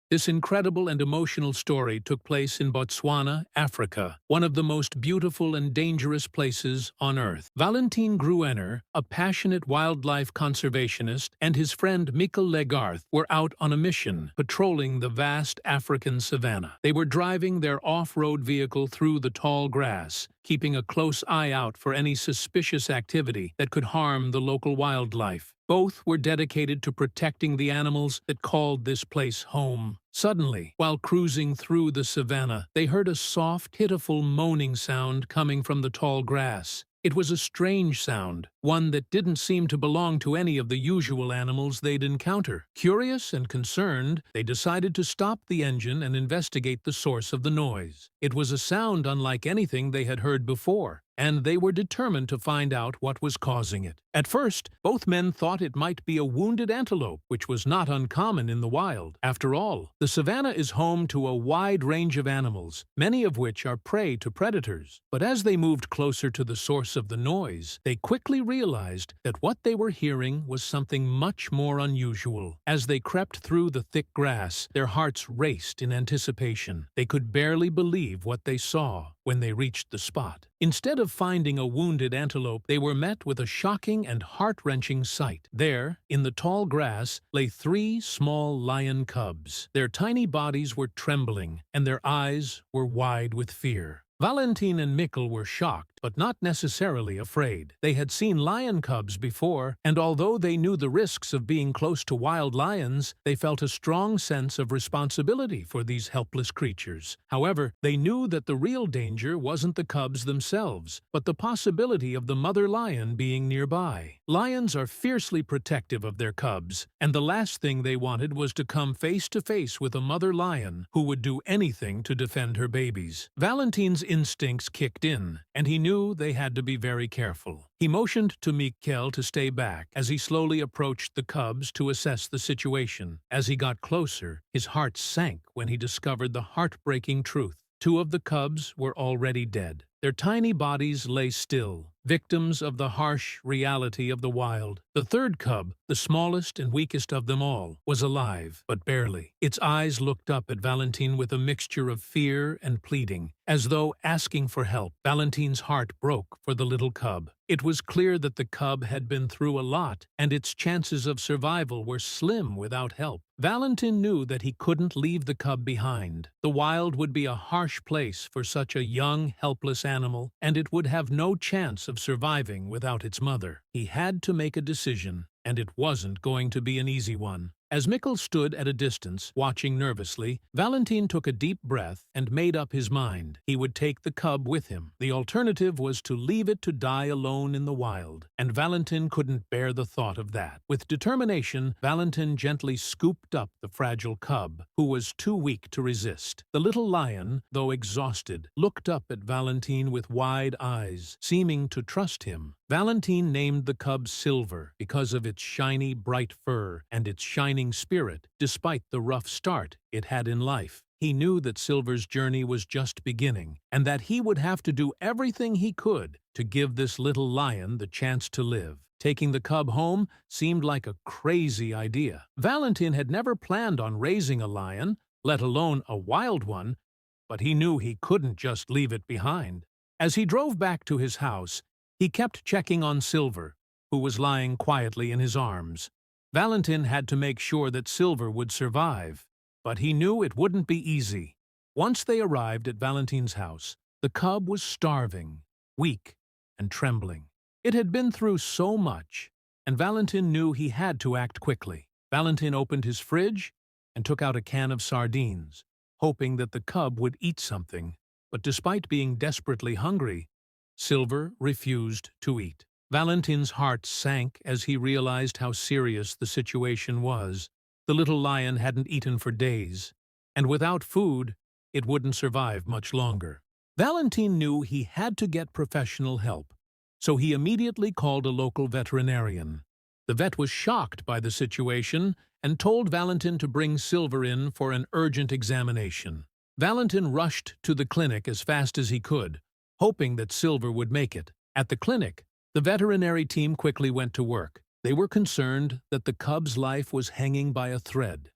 This incredible and emotional story took place in Botswana, Africa, one of the most beautiful and dangerous places on Earth. Valentine Gruener, a passionate wildlife conservationist, and his friend Mikkel Legarth were out on a mission, patrolling the vast African savanna. They were driving their off-road vehicle through the tall grass, keeping a close eye out for any suspicious activity that could harm the local wildlife. Both were dedicated to protecting the animals that called this place home. Suddenly, while cruising through the savanna, they heard a soft, pitiful moaning sound coming from the tall grass. It was a strange sound, one that didn't seem to belong to any of the usual animals they'd encounter. Curious and concerned, they decided to stop the engine and investigate the source of the noise. It was a sound unlike anything they had heard before, and they were determined to find out what was causing it. At first, both men thought it might be a wounded antelope, which was not uncommon in the wild. After all, the savanna is home to a wide range of animals, many of which are prey to predators. But as they moved closer to the source of the noise, they quickly realized that what they were hearing was something much more unusual. As they crept through the thick grass, their hearts raced in anticipation. They could barely believe what they saw when they reached the spot. Instead of finding a wounded antelope, they were met with a shocking and heart-wrenching sight. There, in the tall grass, lay 3 small lion cubs. Their tiny bodies were trembling, and their eyes were wide with fear. Valentine and Mikkel were shocked, but not necessarily afraid. They had seen lion cubs before, and although they knew the risks of being close to wild lions, they felt a strong sense of responsibility for these helpless creatures. However, they knew that the real danger wasn't the cubs themselves, but the possibility of the mother lion being nearby. Lions are fiercely protective of their cubs, and the last thing they wanted was to come face to face with a mother lion who would do anything to defend her babies. Valentine's instincts kicked in, and he knew they had to be very careful. He motioned to Mikkel to stay back as he slowly approached the cubs to assess the situation. As he got closer, his heart sank when he discovered the heartbreaking truth. 2 of the cubs were already dead. Their tiny bodies lay still, victims of the harsh reality of the wild. The 3rd cub, the smallest and weakest of them all, was alive, but barely. Its eyes looked up at Valentine with a mixture of fear and pleading, as though asking for help. Valentine's heart broke for the little cub. It was clear that the cub had been through a lot, and its chances of survival were slim without help. Valentine knew that he couldn't leave the cub behind. The wild would be a harsh place for such a young, helpless animal, and it would have no chance of surviving without its mother. He had to make a decision, and it wasn't going to be an easy one. As Mikkel stood at a distance, watching nervously, Valentine took a deep breath and made up his mind. He would take the cub with him. The alternative was to leave it to die alone in the wild, and Valentine couldn't bear the thought of that. With determination, Valentine gently scooped up the fragile cub, who was too weak to resist. The little lion, though exhausted, looked up at Valentine with wide eyes, seeming to trust him. Valentine named the cub Silver because of its shiny, bright fur and its shining spirit, despite the rough start it had in life. He knew that Silver's journey was just beginning, and that he would have to do everything he could to give this little lion the chance to live. Taking the cub home seemed like a crazy idea. Valentine had never planned on raising a lion, let alone a wild one, but he knew he couldn't just leave it behind. As he drove back to his house, he kept checking on Silver, who was lying quietly in his arms. Valentine had to make sure that Silver would survive, but he knew it wouldn't be easy. Once they arrived at Valentine's house, the cub was starving, weak, and trembling. It had been through so much, and Valentine knew he had to act quickly. Valentine opened his fridge and took out a can of sardines, hoping that the cub would eat something. But despite being desperately hungry, Silver refused to eat. Valentine's heart sank as he realized how serious the situation was. The little lion hadn't eaten for days, and without food, it wouldn't survive much longer. Valentine knew he had to get professional help, so he immediately called a local veterinarian. The vet was shocked by the situation and told Valentine to bring Silver in for an urgent examination. Valentine rushed to the clinic as fast as he could, hoping that Silver would make it. At the clinic, the veterinary team quickly went to work. They were concerned that the cub's life was hanging by a thread.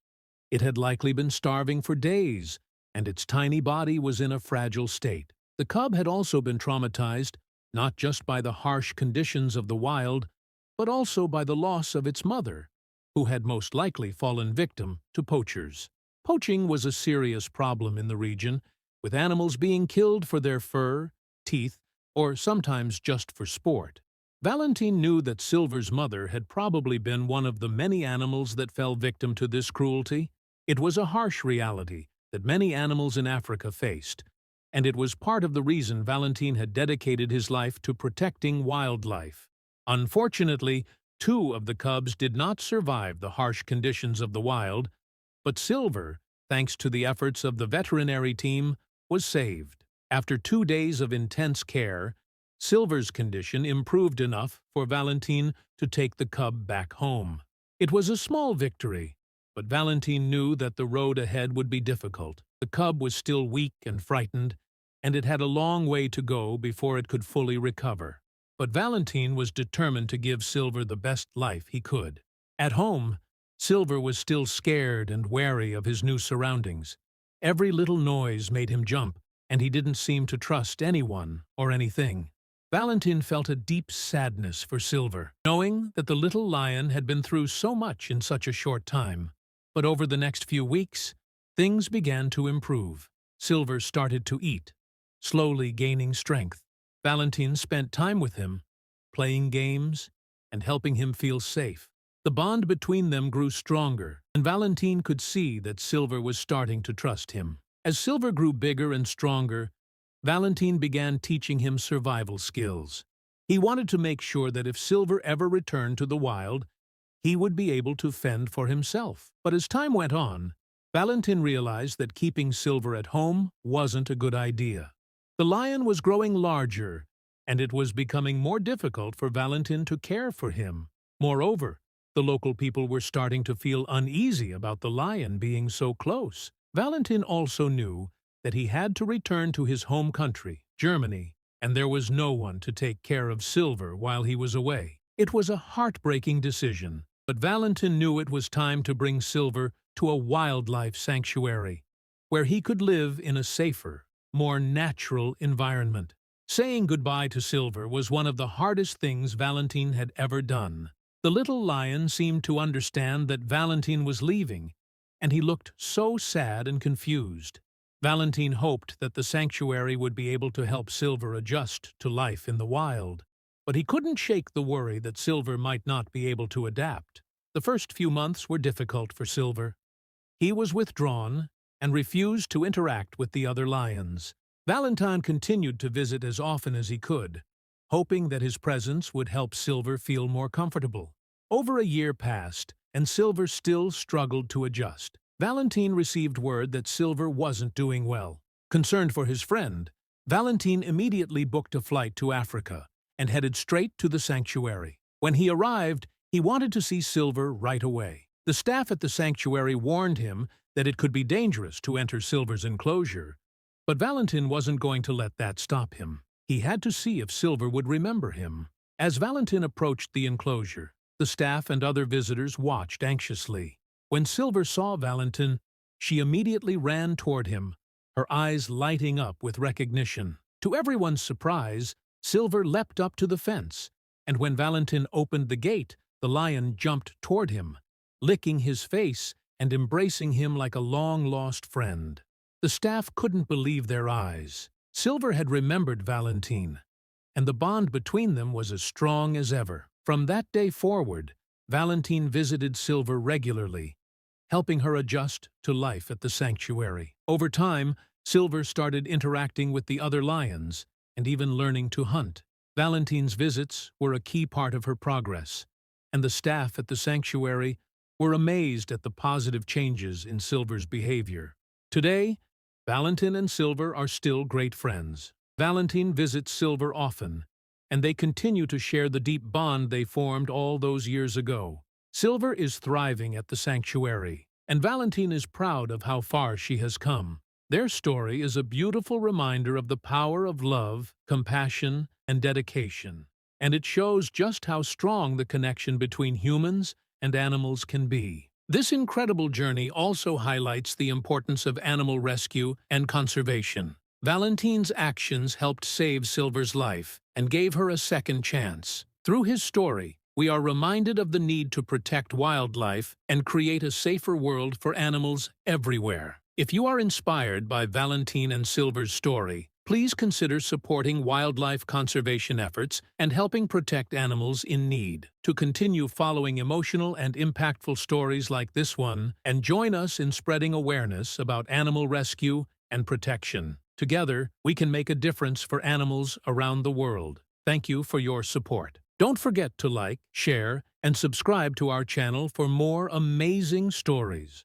It had likely been starving for days, and its tiny body was in a fragile state. The cub had also been traumatized, not just by the harsh conditions of the wild, but also by the loss of its mother, who had most likely fallen victim to poachers. Poaching was a serious problem in the region, with animals being killed for their fur, teeth, or sometimes just for sport. Valentine knew that Silver's mother had probably been one of the many animals that fell victim to this cruelty. It was a harsh reality that many animals in Africa faced, and it was part of the reason Valentine had dedicated his life to protecting wildlife. Unfortunately, 2 of the cubs did not survive the harsh conditions of the wild, but Silver, thanks to the efforts of the veterinary team, was saved. After 2 days of intense care, Silver's condition improved enough for Valentine to take the cub back home. It was a small victory, but Valentine knew that the road ahead would be difficult. The cub was still weak and frightened, and it had a long way to go before it could fully recover. But Valentine was determined to give Silver the best life he could. At home, Silver was still scared and wary of his new surroundings. Every little noise made him jump, and he didn't seem to trust anyone or anything. Valentine felt a deep sadness for Silver, knowing that the little lion had been through so much in such a short time. But over the next few weeks, things began to improve. Silver started to eat, slowly gaining strength. Valentine spent time with him, playing games and helping him feel safe. The bond between them grew stronger, and Valentine could see that Silver was starting to trust him. As Silver grew bigger and stronger, Valentine began teaching him survival skills. He wanted to make sure that if Silver ever returned to the wild, he would be able to fend for himself. But as time went on, Valentine realized that keeping Silver at home wasn't a good idea. The lion was growing larger, and it was becoming more difficult for Valentine to care for him. Moreover, the local people were starting to feel uneasy about the lion being so close. Valentine also knew that he had to return to his home country, Germany, and there was no one to take care of Silver while he was away. It was a heartbreaking decision, but Valentine knew it was time to bring Silver to a wildlife sanctuary, where he could live in a safer, more natural environment. Saying goodbye to Silver was one of the hardest things Valentine had ever done. The little lion seemed to understand that Valentine was leaving, and he looked so sad and confused. Valentine hoped that the sanctuary would be able to help Silver adjust to life in the wild, but he couldn't shake the worry that Silver might not be able to adapt. The first few months were difficult for Silver. He was withdrawn and refused to interact with the other lions. Valentine continued to visit as often as he could, hoping that his presence would help Silver feel more comfortable. Over a year passed, and Silver still struggled to adjust. Valentine received word that Silver wasn't doing well. Concerned for his friend, Valentine immediately booked a flight to Africa and headed straight to the sanctuary. When he arrived, he wanted to see Silver right away. The staff at the sanctuary warned him that it could be dangerous to enter Silver's enclosure, but Valentine wasn't going to let that stop him. He had to see if Silver would remember him. As Valentine approached the enclosure, the staff and other visitors watched anxiously. When Silver saw Valentine, she immediately ran toward him, her eyes lighting up with recognition. To everyone's surprise, Silver leapt up to the fence, and when Valentine opened the gate, the lion jumped toward him, licking his face and embracing him like a long-lost friend. The staff couldn't believe their eyes. Silver had remembered Valentine, and the bond between them was as strong as ever. From that day forward, Valentine visited Silver regularly, helping her adjust to life at the sanctuary. Over time, Silver started interacting with the other lions and even learning to hunt. Valentine's visits were a key part of her progress, and the staff at the sanctuary were amazed at the positive changes in Silver's behavior. Today, Valentine and Silver are still great friends. Valentine visits Silver often, and they continue to share the deep bond they formed all those years ago. Silver is thriving at the sanctuary, and Valentine is proud of how far she has come. Their story is a beautiful reminder of the power of love, compassion, and dedication, and it shows just how strong the connection between humans and animals can be. This incredible journey also highlights the importance of animal rescue and conservation. Valentine's actions helped save Silver's life and gave her a second chance. Through his story, we are reminded of the need to protect wildlife and create a safer world for animals everywhere. If you are inspired by Valentine and Silver's story, please consider supporting wildlife conservation efforts and helping protect animals in need. To continue following emotional and impactful stories like this one, and join us in spreading awareness about animal rescue and protection. Together, we can make a difference for animals around the world. Thank you for your support. Don't forget to like, share, and subscribe to our channel for more amazing stories.